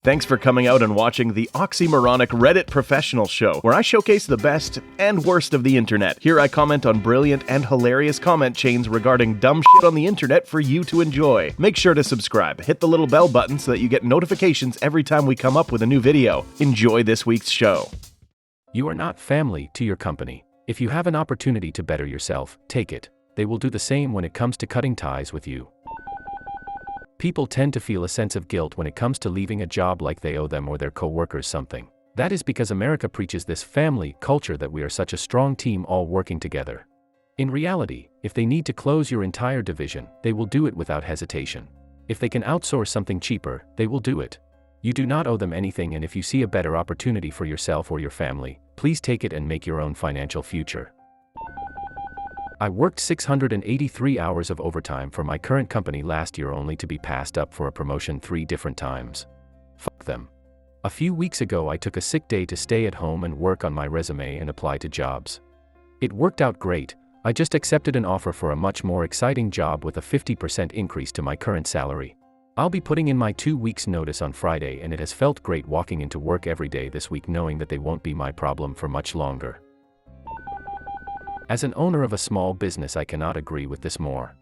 Thanks for coming out and watching the oxymoronic Reddit Professional Show, where I showcase the best and worst of the internet. Here I comment on brilliant and hilarious comment chains regarding dumb shit on the internet for you to enjoy. Make sure to subscribe, hit the little bell button so that you get notifications every time we come up with a new video. Enjoy this week's show. You are not family to your company. If you have an opportunity to better yourself, take it. They will do the same when it comes to cutting ties with you. People tend to feel a sense of guilt when it comes to leaving a job, like they owe them or their co-workers something. That is because America preaches this family culture that we are such a strong team all working together. In reality, if they need to close your entire division, they will do it without hesitation. If they can outsource something cheaper, they will do it. You do not owe them anything, and if you see a better opportunity for yourself or your family, please take it and make your own financial future. I worked 683 hours of overtime for my current company last year, only to be passed up for a promotion 3 different times. Fuck them. A few weeks ago I took a sick day to stay at home and work on my resume and apply to jobs. It worked out great. I just accepted an offer for a much more exciting job with a 50% increase to my current salary. I'll be putting in my 2 weeks notice on Friday, and it has felt great walking into work every day this week knowing that they won't be my problem for much longer. As an owner of a small business, I cannot agree with this more.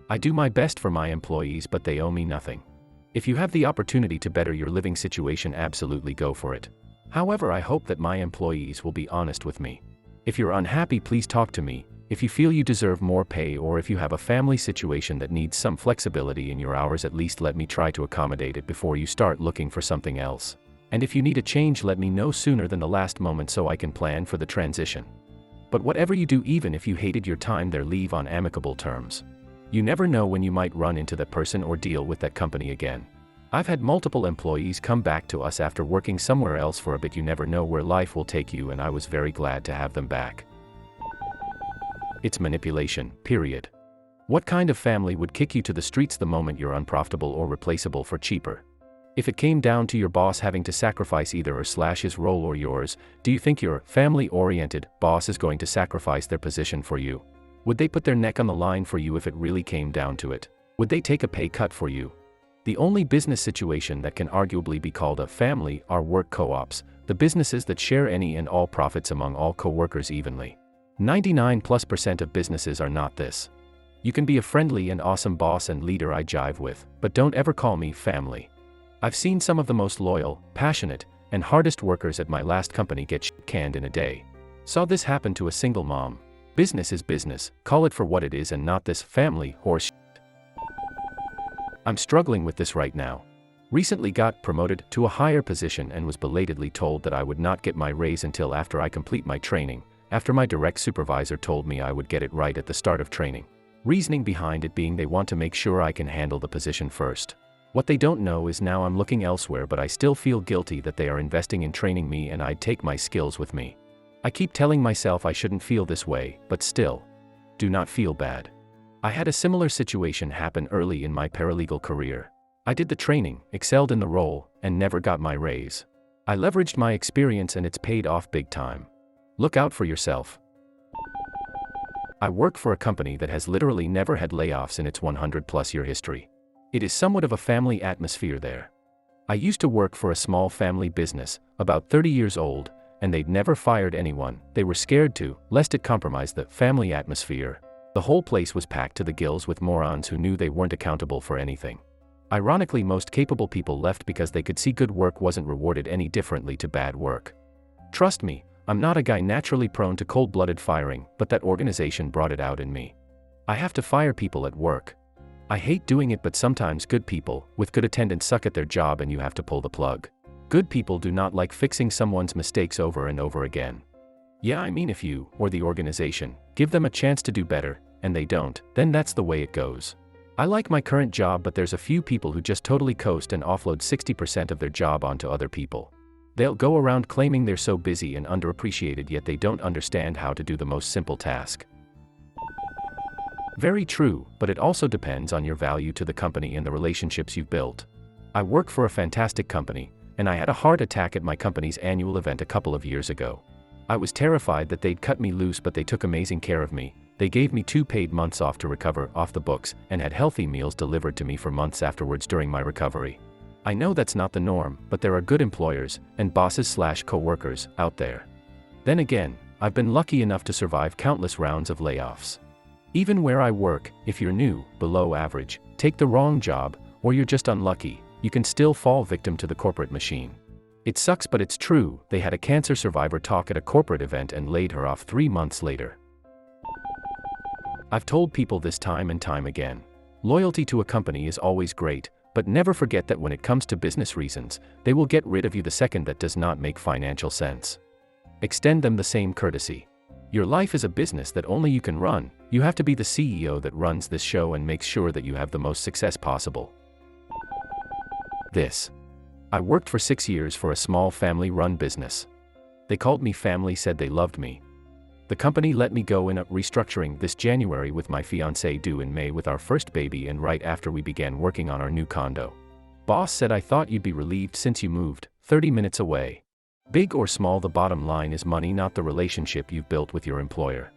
I do my best for my employees, but they owe me nothing. If you have the opportunity to better your living situation, absolutely go for it. However, I hope that my employees will be honest with me. If you're unhappy, please talk to me. If you feel you deserve more pay, or if you have a family situation that needs some flexibility in your hours, at least let me try to accommodate it before you start looking for something else. And if you need a change, let me know sooner than the last moment so I can plan for the transition. But whatever you do, even if you hated your time there, leave on amicable terms. You never know when you might run into that person or deal with that company again. I've had multiple employees come back to us after working somewhere else for a bit. You never know where life will take you, and I was very glad to have them back. It's manipulation, period. What kind of family would kick you to the streets the moment you're unprofitable or replaceable for cheaper? If it came down to your boss having to sacrifice either his role or yours, do you think your family-oriented boss is going to sacrifice their position for you? Would they put their neck on the line for you if it really came down to it? Would they take a pay cut for you? The only business situation that can arguably be called a family are work co-ops, the businesses that share any and all profits among all co-workers evenly. 99+% of businesses are not this. You can be a friendly and awesome boss and leader I jive with, but don't ever call me family. I've seen some of the most loyal, passionate, and hardest workers at my last company get shit-canned in a day. Saw this happen to a single mom. Business is business, call it for what it is and not this family horse shit. I'm struggling with this right now. Recently got promoted to a higher position and was belatedly told that I would not get my raise until after I complete my training, after my direct supervisor told me I would get it right at the start of training. Reasoning behind it being they want to make sure I can handle the position first. What they don't know is now I'm looking elsewhere, but I still feel guilty that they are investing in training me and I'd take my skills with me. I keep telling myself I shouldn't feel this way, but still. Do not feel bad. I had a similar situation happen early in my paralegal career. I did the training, excelled in the role, and never got my raise. I leveraged my experience and it's paid off big time. Look out for yourself. I work for a company that has literally never had layoffs in its 100+ year history. It is somewhat of a family atmosphere there. I used to work for a small family business, about 30 years old, and they'd never fired anyone. They were scared to, lest it compromise the family atmosphere. The whole place was packed to the gills with morons who knew they weren't accountable for anything. Ironically, most capable people left because they could see good work wasn't rewarded any differently to bad work. Trust me, I'm not a guy naturally prone to cold-blooded firing, but that organization brought it out in me. I have to fire people at work. I hate doing it, but sometimes good people, with good attendance, suck at their job and you have to pull the plug. Good people do not like fixing someone's mistakes over and over again. Yeah, I mean, if you, or the organization, give them a chance to do better, and they don't, then that's the way it goes. I like my current job, but there's a few people who just totally coast and offload 60% of their job onto other people. They'll go around claiming they're so busy and underappreciated, yet they don't understand how to do the most simple task. Very true, but it also depends on your value to the company and the relationships you've built. I work for a fantastic company, and I had a heart attack at my company's annual event a couple of years ago. I was terrified that they'd cut me loose, but they took amazing care of me. They gave me 2 paid months off to recover off the books, and had healthy meals delivered to me for months afterwards during my recovery. I know that's not the norm, but there are good employers and bosses/co-workers out there. Then again, I've been lucky enough to survive countless rounds of layoffs. Even where I work, if you're new, below average, take the wrong job, or you're just unlucky, you can still fall victim to the corporate machine. It sucks, but it's true. They had a cancer survivor talk at a corporate event and laid her off 3 months later. I've told people this time and time again. Loyalty to a company is always great, but never forget that when it comes to business reasons, they will get rid of you the second that does not make financial sense. Extend them the same courtesy. Your life is a business that only you can run. You have to be the CEO that runs this show and makes sure that you have the most success possible. I worked for 6 years for a small family-run business. They called me family, said they loved me. The company let me go in a restructuring this January with my fiancée due in May with our first baby and right after we began working on our new condo. Boss said, I thought you'd be relieved since you moved 30 minutes away. Big or small, the bottom line is money, not the relationship you've built with your employer.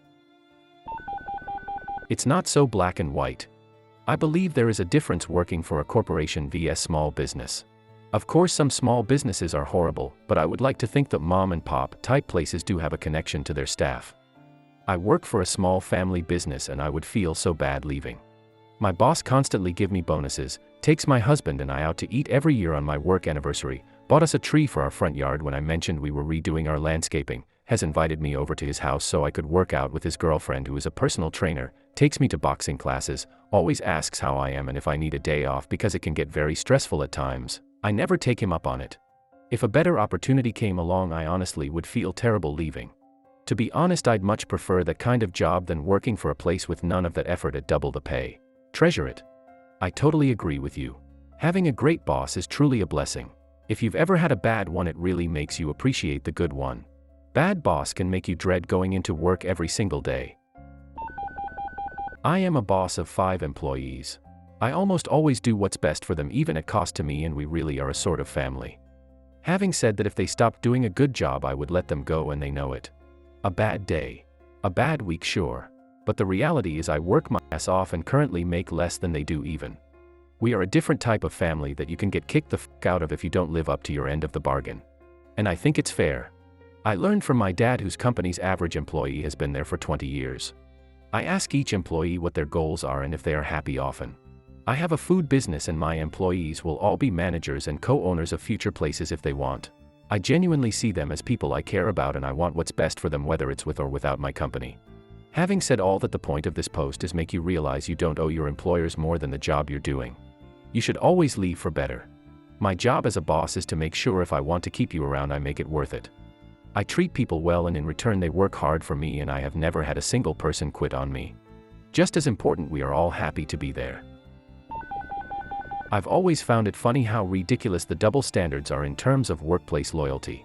It's not so black and white. I believe there is a difference working for a corporation vs small business. Of course, some small businesses are horrible, but I would like to think that mom and pop type places do have a connection to their staff. I work for a small family business and I would feel so bad leaving. My boss constantly give me bonuses, takes my husband and I out to eat every year on my work anniversary, bought us a tree for our front yard when I mentioned we were redoing our landscaping, has invited me over to his house so I could work out with his girlfriend who is a personal trainer, takes me to boxing classes, always asks how I am and if I need a day off because it can get very stressful at times. I never take him up on it. If a better opportunity came along, I honestly would feel terrible leaving. To be honest, I'd much prefer that kind of job than working for a place with none of that effort at double the pay. Treasure it. I totally agree with you. Having a great boss is truly a blessing. If you've ever had a bad one, it really makes you appreciate the good one. Bad boss can make you dread going into work every single day. I am a boss of 5 employees. I almost always do what's best for them, even at cost to me, and we really are a sort of family. Having said that, if they stopped doing a good job, I would let them go and they know it. A bad day. A bad week, sure. But the reality is I work my ass off and currently make less than they do even. We are a different type of family that you can get kicked the fuck out of if you don't live up to your end of the bargain. And I think it's fair. I learned from my dad, whose company's average employee has been there for 20 years. I ask each employee what their goals are and if they are happy often. I have a food business and my employees will all be managers and co-owners of future places if they want. I genuinely see them as people I care about and I want what's best for them, whether it's with or without my company. Having said all that, the point of this post is make you realize you don't owe your employers more than the job you're doing. You should always leave for better. My job as a boss is to make sure if I want to keep you around, I make it worth it. I treat people well and in return they work hard for me, and I have never had a single person quit on me. Just as important, we are all happy to be there. I've always found it funny how ridiculous the double standards are in terms of workplace loyalty.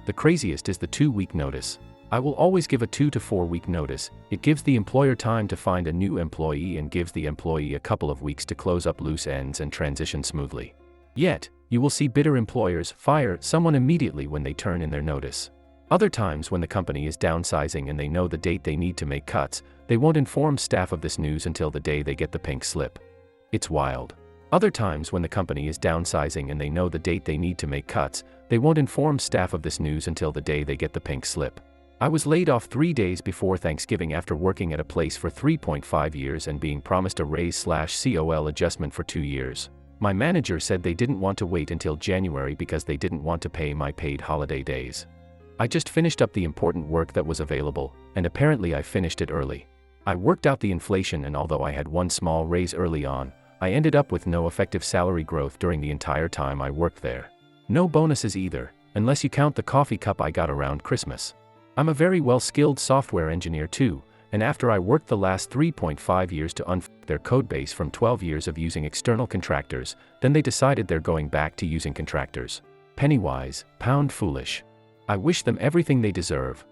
The craziest is the 2-week notice. I will always give a 2 to 4 week notice. It gives the employer time to find a new employee and gives the employee a couple of weeks to close up loose ends and transition smoothly. Yet, you will see bitter employers fire someone immediately when they turn in their notice. Other times, when the company is downsizing and they know the date they need to make cuts, they won't inform staff of this news until the day they get the pink slip. It's wild. Other times, when the company is downsizing and they know the date they need to make cuts, they won't inform staff of this news until the day they get the pink slip. I was laid off 3 days before Thanksgiving after working at a place for 3.5 years and being promised a raise/COL adjustment for 2 years. My manager said they didn't want to wait until January because they didn't want to pay my paid holiday days. I just finished up the important work that was available, and apparently I finished it early. I worked out the inflation, and although I had one small raise early on, I ended up with no effective salary growth during the entire time I worked there. No bonuses either, unless you count the coffee cup I got around Christmas. I'm a very well-skilled software engineer too, and after I worked the last 3.5 years to unfuck their codebase from 12 years of using external contractors, then they decided they're going back to using contractors. Penny wise, pound foolish. I wish them everything they deserve.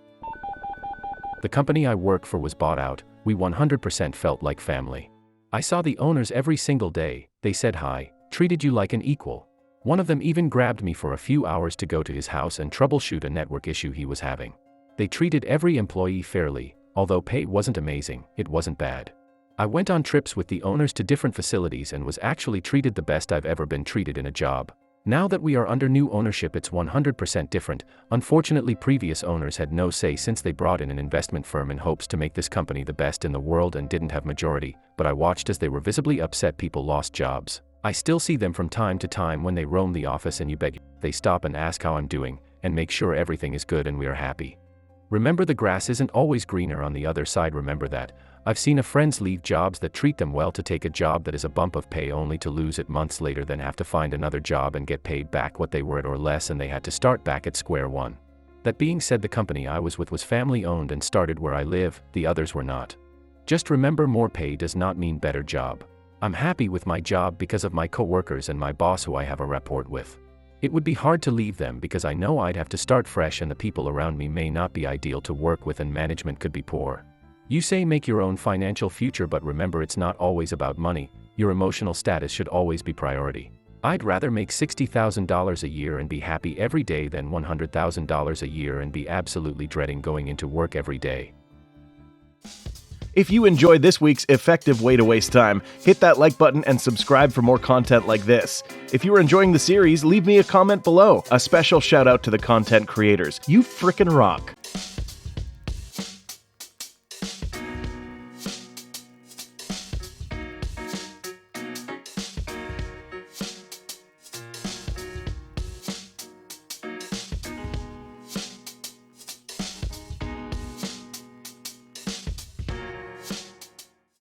The company I work for was bought out. We 100% felt like family. I saw the owners every single day. They said hi, treated you like an equal. One of them even grabbed me for a few hours to go to his house and troubleshoot a network issue he was having. They treated every employee fairly. Although pay wasn't amazing, it wasn't bad. I went on trips with the owners to different facilities and was actually treated the best I've ever been treated in a job. Now that we are under new ownership, it's 100% different. Unfortunately, previous owners had no say since they brought in an investment firm in hopes to make this company the best in the world and didn't have majority, but I watched as they were visibly upset people lost jobs. I still see them from time to time when they roam the office and you beg, they stop and ask how I'm doing, and make sure everything is good and we are happy. Remember, the grass isn't always greener on the other side. Remember that. I've seen a friends leave jobs that treat them well to take a job that is a bump of pay only to lose it months later, then have to find another job and get paid back what they were at or less, and they had to start back at square one. That being said, the company I was with was family owned and started where I live, the others were not. Just remember, more pay does not mean better job. I'm happy with my job because of my coworkers and my boss who I have a rapport with. It would be hard to leave them because I know I'd have to start fresh and the people around me may not be ideal to work with and management could be poor. You say make your own financial future, but remember, it's not always about money. Your emotional status should always be priority. I'd rather make $60,000 a year and be happy every day than $100,000 a year and be absolutely dreading going into work every day. If you enjoyed this week's effective way to waste time, hit that like button and subscribe for more content like this. If you are enjoying the series, leave me a comment below. A special shout out to the content creators. You frickin' rock.